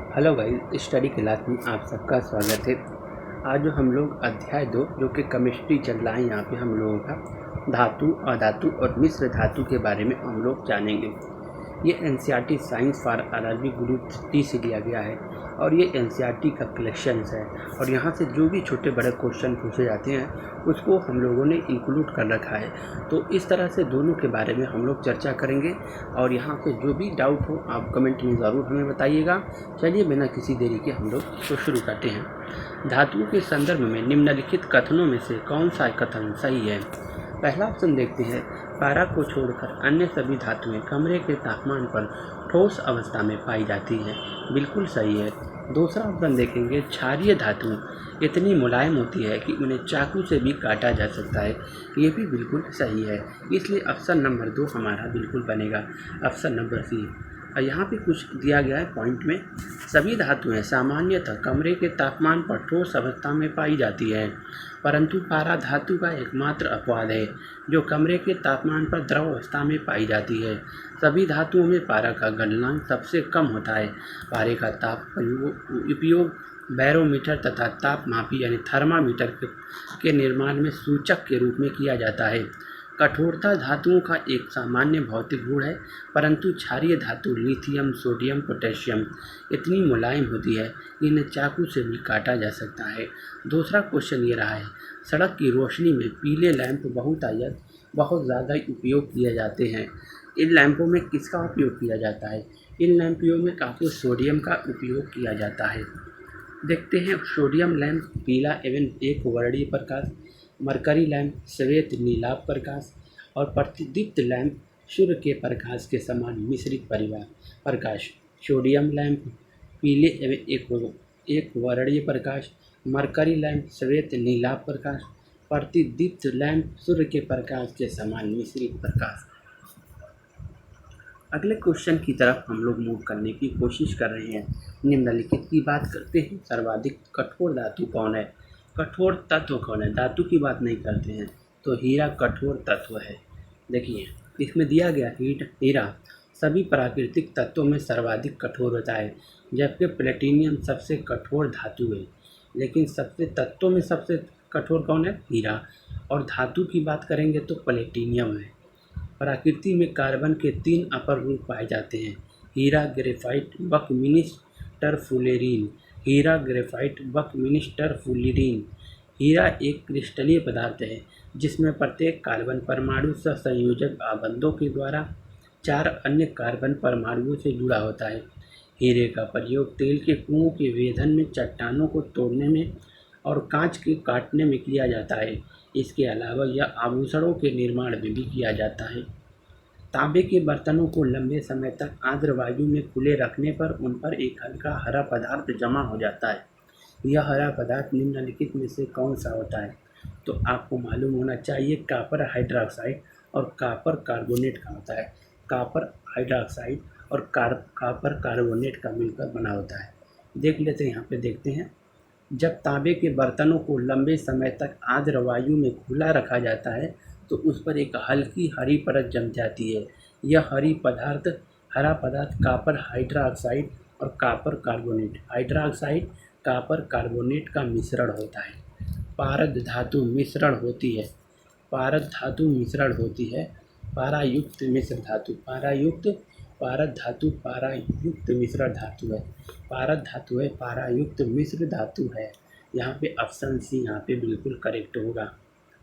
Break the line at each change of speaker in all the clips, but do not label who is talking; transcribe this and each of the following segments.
Hello guys, study class में आप सबका स्वागत है। आज हम लोग अध्याय 2 जो कि केमिस्ट्री चल रहा है, यहाँ पे हम लोगों का धातु, अधातु और मिश्र धातु के बारे में हम लोग जानेंगे। ये एनसीईआरटी साइंस फॉर अरबी ग्रुप 3 से लिया गया है और ये एनसीईआरटी का कलेक्शंस है और यहाँ से जो भी छोटे बड़े क्वेश्चन पूछे जाते हैं उसको हम लोगों ने इंक्लूड कर रखा है। तो इस तरह से दोनों के बारे में हम लोग चर्चा करेंगे और यहाँ पे जो भी डाउट हो आप कमेंट में ज़रूर हमें बताइएगा। चलिए बिना किसी देरी के हम लोग तो शुरू करते हैं। धातुओं के संदर्भ में निम्नलिखित कथनों में से कौन सा कथन सही है? पहला ऑप्शन देखते हैं, पारा को छोड़कर अन्य सभी धातुएं कमरे के तापमान पर ठोस अवस्था में पाई जाती हैं। बिल्कुल सही है। दूसरा ऑप्शन देखेंगे, क्षारीय धातु इतनी मुलायम होती है कि उन्हें चाकू से भी काटा जा सकता है। ये भी बिल्कुल सही है, इसलिए ऑप्शन नंबर 2 हमारा बिल्कुल बनेगा, ऑप्शन नंबर सी। और यहाँ पे कुछ दिया गया है पॉइंट में, सभी धातुएं सामान्यतः कमरे के तापमान पर ठोस अवस्था में पाई जाती है, परंतु पारा धातु का एकमात्र अपवाद है जो कमरे के तापमान पर द्रव अवस्था में पाई जाती है। सभी धातुओं में पारा का गलनांक सबसे कम होता है। पारे का ताप उपयोग बैरोमीटर तथा तापमापी यानी थर्मामीटर के निर्माण में सूचक के रूप में किया जाता है। कठोरता धातुओं का एक सामान्य भौतिक गुण है, परंतु क्षारीय धातु लिथियम, सोडियम, पोटेशियम इतनी मुलायम होती है कि इन्हें चाकू से भी काटा जा सकता है। दूसरा क्वेश्चन ये रहा है, सड़क की रोशनी में पीले लैंप बहुत ज़्यादा उपयोग किए जाते हैं। इन लैंपों में किसका उपयोग किया जाता है? इन लैंपों में काफ़ी सोडियम का उपयोग किया जाता है। देखते हैं, सोडियम लैंप पीला एवं एक वर्णीय प्रकाश, मरकरी लैंप श्वेत नीलाभ प्रकाश और प्रतिदीप्त लैंप सूर्य के प्रकाश के समान मिश्रित प्रकाश। सोडियम लैंप पीले एवं एक वर्णीय प्रकाश, मरकरी लैंप श्वेत नीलाभ प्रकाश, प्रतिदीप्त लैंप सूर्य के प्रकाश के समान मिश्रित प्रकाश। अगले क्वेश्चन की तरफ हम लोग मूव करने की कोशिश कर रहे हैं। निम्नलिखित की बात करते हैं, सर्वाधिक कठोर धातु कौन है? कठोर तत्व कौन है? धातु की बात नहीं करते हैं तो हीरा कठोर तत्व है। देखिए इसमें दिया गया हीरा सभी प्राकृतिक तत्वों में सर्वाधिक कठोर होता है, जबकि प्लेटिनियम सबसे कठोर धातु है। लेकिन तत्वों में सबसे कठोर कौन है? हीरा। और धातु की बात करेंगे तो प्लेटिनियम है। प्रकृति में कार्बन के 3 अपर रूप पाए जाते हैं, हीरा, ग्रेफाइट, बकमिनिस, टरफुलेरिन। हीरा, ग्रेफाइट, बकमिनिस, टरफुलिरिन। हीरा एक क्रिस्टलीय पदार्थ है जिसमें प्रत्येक कार्बन परमाणु सहसंयोजक आबंधों के द्वारा 4 अन्य कार्बन परमाणुओं से जुड़ा होता है। हीरे का प्रयोग तेल के कुओं के वेधन में, चट्टानों को तोड़ने में और कांच के काटने में किया जाता है। इसके अलावा यह आभूषणों के निर्माण में भी किया जाता है। तांबे के बर्तनों को लंबे समय तक आर्द्र वायु में खुले रखने पर उन पर एक हल्का हरा पदार्थ जमा हो जाता है। यह हरा पदार्थ निम्नलिखित में से कौन सा होता है? तो आपको मालूम होना चाहिए, कापर हाइड्रोक्साइड और कापर कार्बोनेट का होता है। कापर हाइड्रोक्साइड और कापर कार्बोनेट का मिलकर बना होता है। देख लेते हैं, यहाँ पे देखते हैं, जब तांबे के बर्तनों को लंबे समय तक आर्द्र वायु में खुला रखा जाता है तो उस पर एक हल्की हरी परत जम जाती है। यह हरा पदार्थ कापर हाइड्रोक्साइड और copper carbonate, hydroxide copper carbonate का मिश्रण होता है। पारद धातु मिश्रण होती है। पारद धातु मिश्रण होती है। पारायुक्त मिश्र धातु, पारद धातु पारायुक्त मिश्र धातु है। पारद धातु है, पारायुक्त मिश्र धातु है। यहाँ पे ऑप्शन सी यहाँ पे बिल्कुल करेक्ट होगा।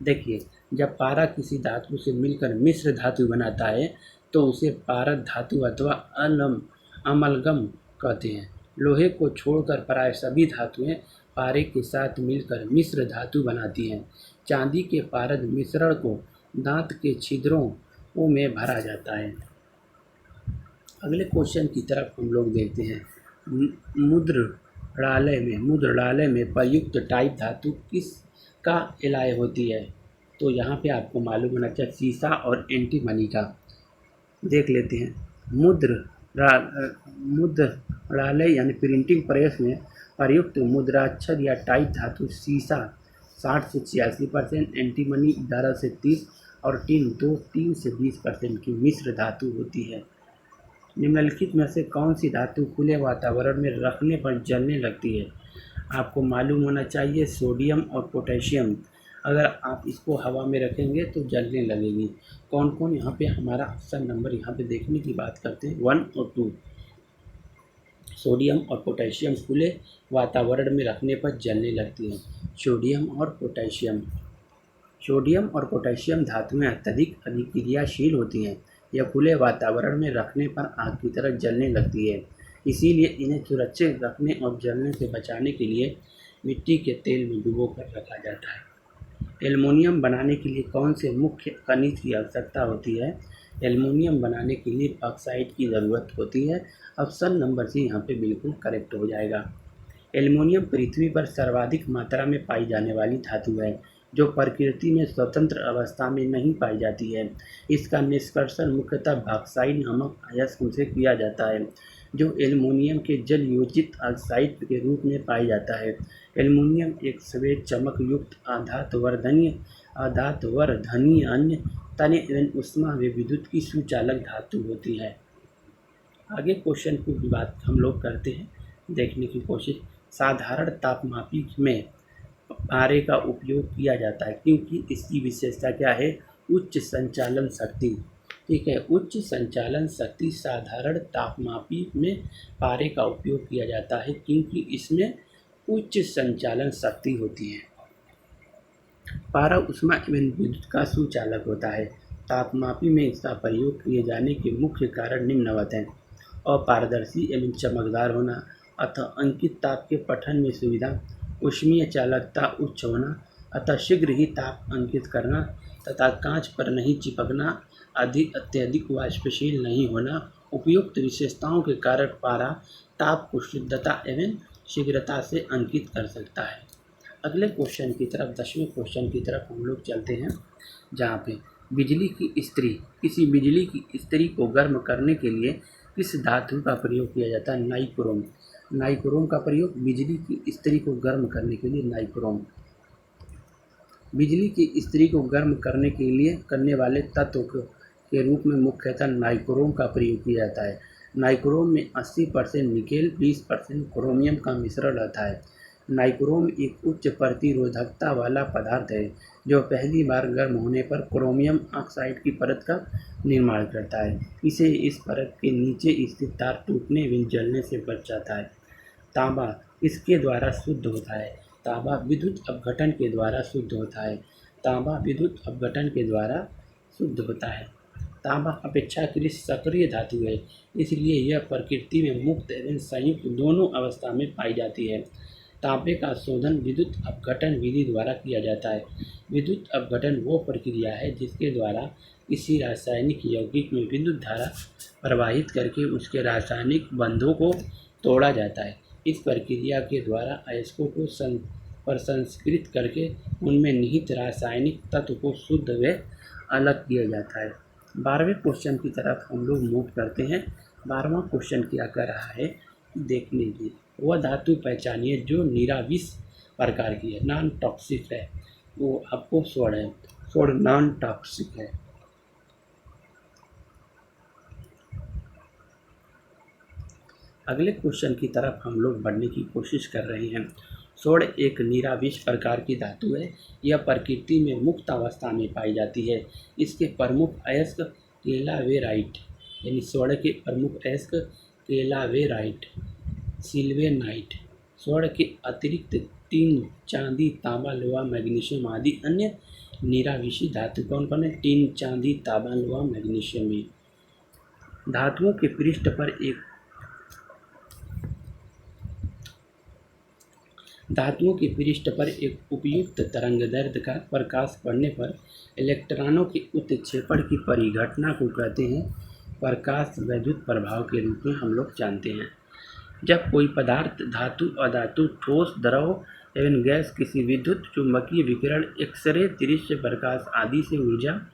देखिए, जब पारा किसी धातु से मिलकर मिश्र धातु बनाता है तो उसे पारद धातु अथवा अमलगम कहते हैं। लोहे को छोड़कर प्राय सभी धातुएं पारे के साथ मिलकर मिश्र धातु बनाती हैं। चांदी के पारद मिश्रण को दांत के छिद्रों में भरा जाता है। अगले क्वेश्चन की तरफ हम लोग देखते हैं। मुद्रणालय में प्रयुक्त टाइप धातु किस का एलॉय होती है? तो यहाँ पे आपको मालूम होना चाहिए, सीसा और एंटीमनी का। देख लेते हैं, मुद्रणालय यानी प्रिंटिंग प्रेस में प्रयुक्त मुद्राक्षर या टाइप धातु सीसा 60 से 86%, एंटीमनी 11 से 30 और टिन 3 से 20% की मिश्र धातु होती है। निम्नलिखित में से कौन सी धातु खुले वातावरण में रखने पर जलने लगती है? आपको मालूम होना चाहिए सोडियम और पोटेशियम। अगर आप इसको हवा में रखेंगे तो जलने लगेगी। कौन कौन यहाँ पे हमारा ऑप्शन नंबर यहाँ पे देखने की बात करते हैं 1 और 2। सोडियम और पोटेशियम खुले वातावरण में रखने पर जलने लगती हैं। सोडियम और पोटेशियम धातुएं अत्यधिक अभिक्रियाशील होती हैं। यह खुले वातावरण में रखने पर आग की तरह जलने लगती है। इसीलिए इन्हें सुरक्षित रखने और जलने से बचाने के लिए मिट्टी के तेल में डुबोकर रखा जाता है। एल्युमिनियम बनाने के लिए कौन से मुख्य खनिज की आवश्यकता होती है? एल्युमिनियम बनाने के लिए ऑक्साइड की ज़रूरत होती है। ऑप्शन नंबर सी यहाँ पे बिल्कुल करेक्ट हो जाएगा। एल्युमिनियम पृथ्वी पर सर्वाधिक मात्रा में पाई जाने वाली धातु है जो प्रकृति में स्वतंत्र अवस्था में नहीं पाई जाती है। इसका निष्कर्षण मुख्यतः बॉक्साइट नामक अयस्क से किया जाता है जो एल्युमिनियम के जल योजित ऑक्साइड के रूप में पाया जाता है। एल्युमिनियम एक सफ़ेद चमक युक्त अधातुवर्धनीय अन्य तने एवं ऊष्मा व विद्युत की सुचालक धातु होती है। आगे क्वेश्चन की बात हम लोग करते हैं, देखने की कोशिश। साधारण तापमापी में पारे का उपयोग किया जाता है क्योंकि इसकी विशेषता क्या है? उच्च संचालन शक्ति। ठीक है, उच्च संचालन शक्ति। साधारण तापमापी में पारे का उपयोग किया जाता है क्योंकि इसमें उच्च संचालन शक्ति होती है। पारा ऊष्मा एवं विद्युत का सुचालक होता है। तापमापी में इसका प्रयोग किए जाने के मुख्य कारण निम्नवत हैं: अपारदर्शी एवं चमकदार होना, अतः अंकित ताप के पठन में सुविधा, ऊष्मीय चालकता उच्च होना, अतः शीघ्र ही ताप अंकित करना, तथा कांच पर नहीं चिपकना, अत्यधिक वाष्पशील नहीं होना। उपयुक्त विशेषताओं के कारण पारा ताप को शुद्धता एवं शीघ्रता से अंकित कर सकता है। अगले क्वेश्चन की तरफ, 10वें क्वेश्चन की तरफ हम लोग चलते हैं, जहाँ पे बिजली की इस्त्री, किसी बिजली की इस्त्री को गर्म करने के लिए किस धातु का प्रयोग किया जाता है? नाइक्रोम। नाइक्रोम का प्रयोग बिजली की इस्त्री को गर्म करने के लिए नाइक्रोम। बिजली की इस्त्री को गर्म करने के लिए करने वाले तत्व के रूप में मुख्यतः नाइक्रोम का प्रयोग किया जाता है। नाइक्रोम में 80% निकेल 20% क्रोमियम का मिश्रण रहता है। नाइक्रोम एक उच्च प्रतिरोधकता वाला पदार्थ है जो पहली बार गर्म होने पर क्रोमियम ऑक्साइड की परत का निर्माण करता है। इसे इस परत के नीचे स्थित तार टूटने एवं जलने से बच जाता है। तांबा इसके द्वारा शुद्ध होता है। तांबा विद्युत अपघटन के द्वारा शुद्ध होता है। तांबा विद्युत अपघटन के द्वारा शुद्ध होता है। तांबा अपेक्षाकृत सक्रिय धातु है, इसलिए यह प्रकृति में मुक्त एवं संयुक्त दोनों अवस्था में पाई जाती है। तांबे का शोधन विद्युत अपघटन विधि द्वारा किया जाता है। विद्युत अपघटन वो प्रक्रिया है जिसके द्वारा किसी रासायनिक यौगिक में विद्युत धारा प्रवाहित करके उसके रासायनिक बंधों को तोड़ा जाता है। इस प्रक्रिया के द्वारा अयस्कों को प्रसंस्कृत करके उनमें निहित रासायनिक तत्व को शुद्ध व अलग किया जाता है। 12वें क्वेश्चन की तरफ हम लोग मूव करते हैं। 12वां क्वेश्चन क्या कर रहा है, देख लीजिए। वह धातु पहचानिए जो निराविष प्रकार की है, नॉन टॉक्सिक है। वो आपको स्वर्ण है, स्वर्ण नॉन टॉक्सिक है। अगले क्वेश्चन की तरफ हम लोग बढ़ने की कोशिश कर रहे हैं। स्वर्ण एक निराविष प्रकार की धातु है। यह प्रकृति में मुक्त अवस्था में पाई जाती है। इसके प्रमुख अयस्क केलावेराइट, यानी स्वर्ण के प्रमुख अयस्क केलावेराइट, सिल्वेनाइट। स्वर्ण के अतिरिक्त टिन, चांदी, तांबा, लोहा, मैग्नीशियम आदि अन्य निराविषी धातु कौन कौन है? टिन, चांदी, तांबा, लोहा, मैग्नीशियम में। धातुओं के पृष्ठ पर एक उपयुक्त तरंगदैर्ध्य का प्रकाश पड़ने पर इलेक्ट्रॉनों के उत्क्षेपण की परिघटना को कहते हैं प्रकाश वैद्युत प्रभाव के रूप में हम लोग जानते हैं। जब कोई पदार्थ, धातु, अधातु, ठोस, द्रव एवं गैस किसी विद्युत चुंबकीय विकिरण, एक्सरे, दृश्य प्रकाश आदि से ऊर्जा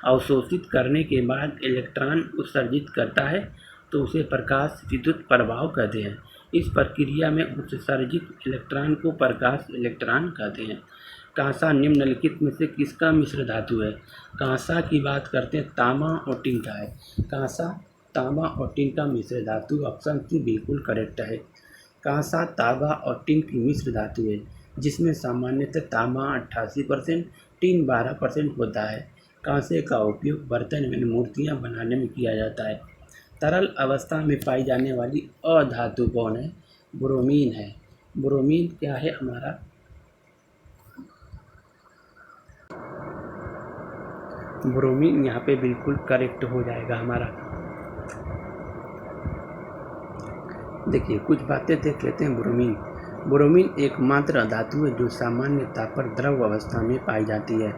अवशोषित करने के बाद इलेक्ट्रॉन उत्सर्जित करता है तो उसे प्रकाश विद्युत प्रभाव कहते हैं। इस प्रक्रिया में उत्सर्जित इलेक्ट्रॉन को प्रकाश इलेक्ट्रॉन कहते हैं। कांसा निम्नलिखित में से किसका मिश्र धातु है? कांसा की बात करते हैं, तांबा और टिन का है। कांसा तांबा और टिन का मिश्र धातु। ऑप्शन सी बिल्कुल करेक्ट है। कांसा, तांबा और टिन की मिश्र धातु है जिसमें सामान्यतः तांबा 88%, टिन 12% होता है। कांसे का उपयोग बर्तन में मूर्तियां बनाने में किया जाता है। तरल अवस्था में पाई जाने वाली अधातु कौन है? ब्रोमीन है। ब्रोमीन क्या है हमारा? ब्रोमीन यहाँ पे बिल्कुल करेक्ट हो जाएगा हमारा। देखिए कुछ बातें देख लेते हैं। ब्रोमीन एकमात्र धातु है जो सामान्य ताप पर द्रव अवस्था में पाई जाती है।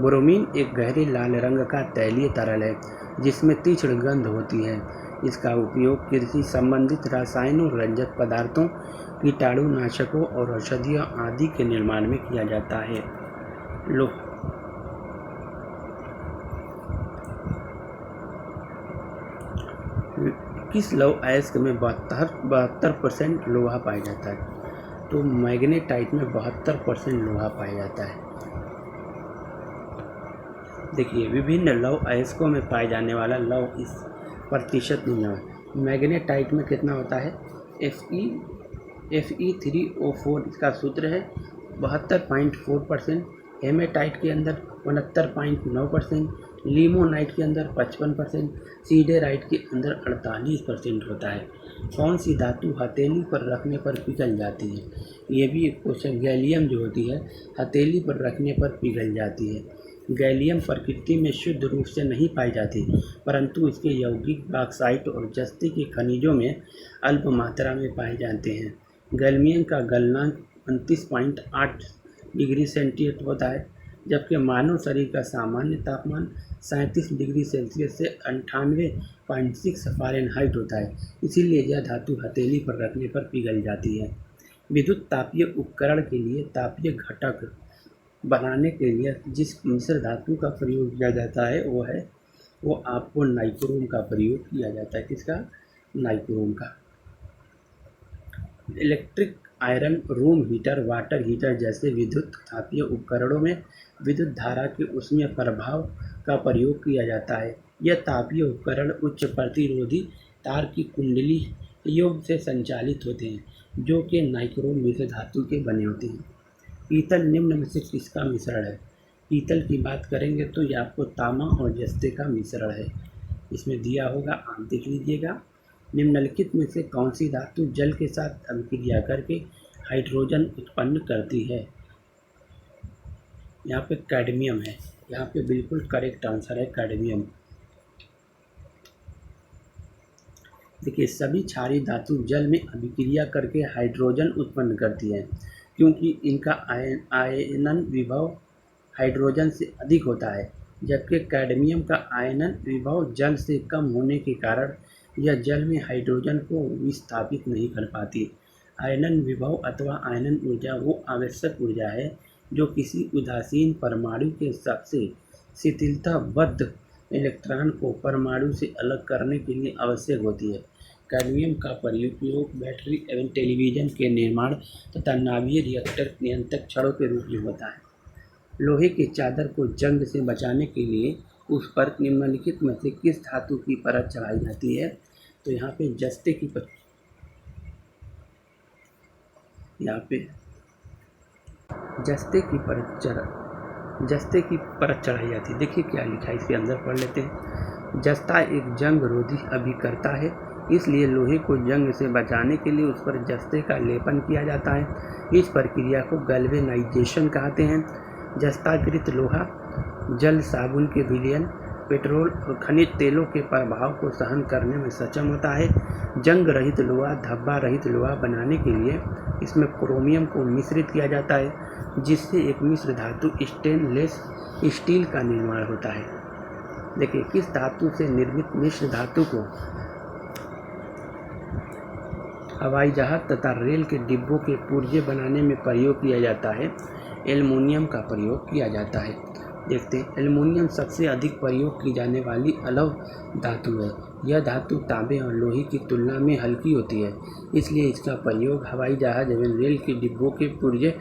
ब्रोमीन एक गहरे लाल रंग का तैलीय तरल है जिसमें तीक्ष्ण गंध होती है। इसका उपयोग कृषि संबंधित रसायनों, रंजक पदार्थों, कीटाणुनाशकों और औषधियों आदि के निर्माण में किया जाता है। किस लौह अयस्क में 72% लोहा पाया जाता है? तो मैग्नेटाइट में 72% लोहा पाया जाता है। देखिए विभिन्न लौह अयस्कों में पाए जाने वाला लौह इस प्रतिशत निम्न है। मैग्नेटाइट में कितना होता है? Fe3O4 इसका सूत्र है 72.4%। हेमेटाइट के अंदर 69.9%, लिमोनाइट के अंदर 55%, सीडेराइट के अंदर 48% होता है। कौन सी धातु हथेली पर रखने पर पिघल जाती है? ये भी एक क्वेश्चन। गैलियम जो होती है हथेली पर रखने पर पिघल जाती है। गैलियम प्रकृति में शुद्ध रूप से नहीं पाई जाती, परंतु इसके यौगिक बॉक्साइट और जस्ते के खनिजों में अल्प मात्रा में पाए जाते हैं। गैलियम का गलनांक 29.8 डिग्री सेंटीग्रेड होता है, जबकि मानव शरीर का सामान्य तापमान 37 डिग्री सेल्सियस से 98.6 फ़ारेनहाइट होता है। इसीलिए यह धातु हथेली पर रखने पर पिघल जाती है। विद्युत तापीय उपकरण के लिए तापीय घटक बनाने के लिए जिस मिश्र धातु का प्रयोग किया जाता है वो आपको नाइक्रोम का प्रयोग किया जाता है। किसका? नाइक्रोम का। Electric iron, room heater, water heater जैसे विद्युत तापीय उपकरणों में विद्युत धारा के ऊष्मीय प्रभाव का प्रयोग किया जाता है। यह तापीय उपकरण उच्च प्रतिरोधी तार की कुंडलियों से संचालित होते हैं जो कि नाइक्रोम मिश्र धातु के बने होते हैं। पीतल निम्न में से किसका मिश्रण है? पीतल की बात करेंगे तो ये आपको तांबा और जस्ते का मिश्रण है। इसमें दिया होगा, आप देख लीजिएगा। निम्नलिखित में से कौन सी धातु जल के साथ अभिक्रिया करके हाइड्रोजन उत्पन्न करती है? यहाँ पे कैडमियम है। यहाँ पे बिल्कुल करेक्ट आंसर है कैडमियम। देखिए सभी क्षारीय धातु जल में अभिक्रिया करके हाइड्रोजन उत्पन्न करती है क्योंकि इनका आयनन विभव हाइड्रोजन से अधिक होता है, जबकि कैडमियम का आयनन विभव जल से कम होने के कारण यह जल में हाइड्रोजन को विस्थापित नहीं कर पाती। आयनन विभव अथवा आयनन ऊर्जा वो आवश्यक ऊर्जा है जो किसी उदासीन परमाणु के सबसे शिथिलताबद्ध इलेक्ट्रॉन को परमाणु से अलग करने के लिए आवश्यक होती है। कैडमियम का प्रयोग बैटरी एवं टेलीविज़न के निर्माण तथा नाभिकीय रिएक्टर नियंत्रक छड़ों के रूप में होता है। लोहे के चादर को जंग से बचाने के लिए उस पर निम्नलिखित में से किस धातु की परत चढ़ाई जाती है? तो यहाँ पे जस्ते की परत चढ़ाई जाती है। देखिए क्या लिखा है इसके अंदर, पढ़ लेते हैं। जस्ता एक जंग रोधी अभिकर्ता है, इसलिए लोहे को जंग से बचाने के लिए उस पर जस्ते का लेपन किया जाता है। इस प्रक्रिया को गैल्वेनाइजेशन कहते हैं। जस्ताकृत लोहा जल, साबुन के विलयन, पेट्रोल और खनिज तेलों के प्रभाव को सहन करने में सक्षम होता है। जंग रहित लोहा, धब्बा रहित लोहा बनाने के लिए इसमें क्रोमियम को मिश्रित किया जाता है, जिससे एक मिश्र धातु स्टेनलेस स्टील का निर्माण होता है। देखिए किस धातु से निर्मित मिश्र धातु को हवाई जहाज तथा रेल के डिब्बों के पुर्जे बनाने में प्रयोग किया जाता है? एल्युमिनियम का प्रयोग किया जाता है। देखते हैं, एल्युमिनियम सबसे अधिक प्रयोग की जाने वाली अलौह धातु है। यह धातु तांबे और लोहे की तुलना में हल्की होती है, इसलिए इसका प्रयोग हवाई जहाज एवं रेल के डिब्बों के पुर्जे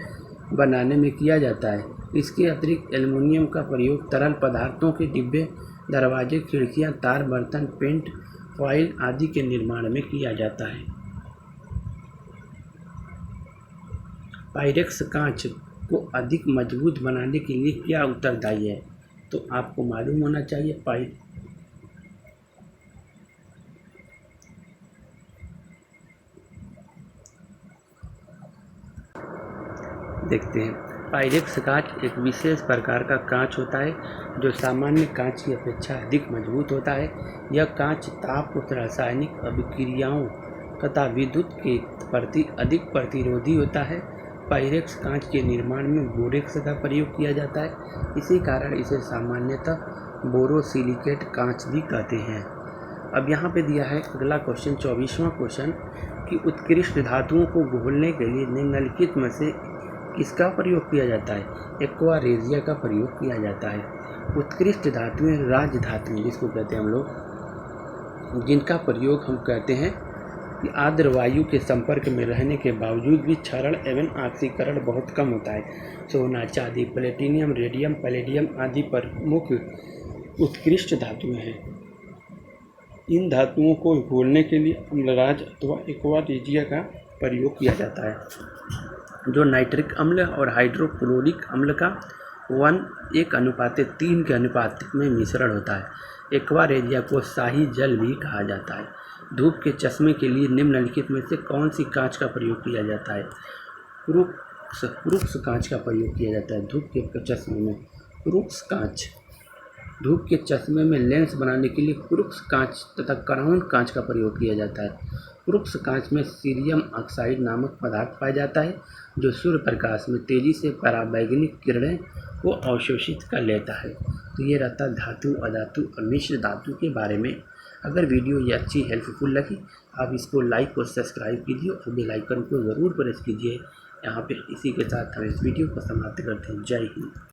बनाने में किया जाता है। इसके अतिरिक्त एल्युमिनियम का प्रयोग तरल पदार्थों के डिब्बे, दरवाजे, खिड़कियां, तार, बर्तन, पेंट, फॉइल आदि के निर्माण में किया जाता है। पायरेक्स कांच को अधिक मजबूत बनाने के लिए क्या उत्तरदायी है? तो आपको मालूम होना चाहिए देखते हैं। पायरेक्स कांच एक विशेष प्रकार का कांच होता है जो सामान्य कांच की अपेक्षा अधिक मजबूत होता है। यह कांच ताप, रासायनिक अभिक्रियाओं तथा विद्युत के प्रति अधिक प्रतिरोधी होता है। पायरेक्स कांच के निर्माण में बोरेक्स का प्रयोग किया जाता है। इसी कारण इसे सामान्यतः बोरोसिलिकेट कांच भी कहते हैं। अब यहाँ पे दिया है अगला क्वेश्चन, 24वां क्वेश्चन, कि उत्कृष्ट धातुओं को घोलने के लिए निम्नलिखित में से किसका प्रयोग किया जाता है? एक्वा रेजिया का प्रयोग किया जाता है। उत्कृष्ट धातुएं राज धातुएं जिसको कहते हैं हम लोग, जिनका प्रयोग हम कहते हैं कि आर्द्र वायु के संपर्क में रहने के बावजूद भी क्षरण एवं ऑक्सीकरण बहुत कम होता है। सोना, चांदी, प्लेटिनियम, रेडियम, पैलेडियम आदि प्रमुख उत्कृष्ट धातुएं हैं। इन धातुओं को घोलने के लिए अम्लराज अथवा एक्वा रेजिया का प्रयोग किया जाता है, जो नाइट्रिक अम्ल और हाइड्रोक्लोरिक अम्ल का 1:3 के अनुपात में मिश्रण होता है। एक्वा रेजिया को शाही जल भी कहा जाता है। धूप के चश्मे के लिए निम्नलिखित में से कौन सी कांच का प्रयोग किया जाता है? क्रूक्स कांच का प्रयोग किया जाता है। धूप के चश्मे में क्रूक्स कांच, धूप के चश्मे में लेंस बनाने के लिए क्रूक्स कांच तथा क्राउन कांच का प्रयोग किया जाता है। क्रूक्स कांच में सीरियम ऑक्साइड नामक पदार्थ पाया जाता है जो सूर्य प्रकाश में तेजी से पराबैंगनी किरणें को अवशोषित कर लेता है। तो ये रहता धातु, अधातु और मिश्र धातु के बारे में। अगर वीडियो ये अच्छी हेल्पफुल लगी, आप इसको लाइक और सब्सक्राइब कीजिए और बेल आइकन को ज़रूर प्रेस कीजिए। यहाँ पे इसी के साथ हम इस वीडियो को समाप्त करते हैं। जय हिंद।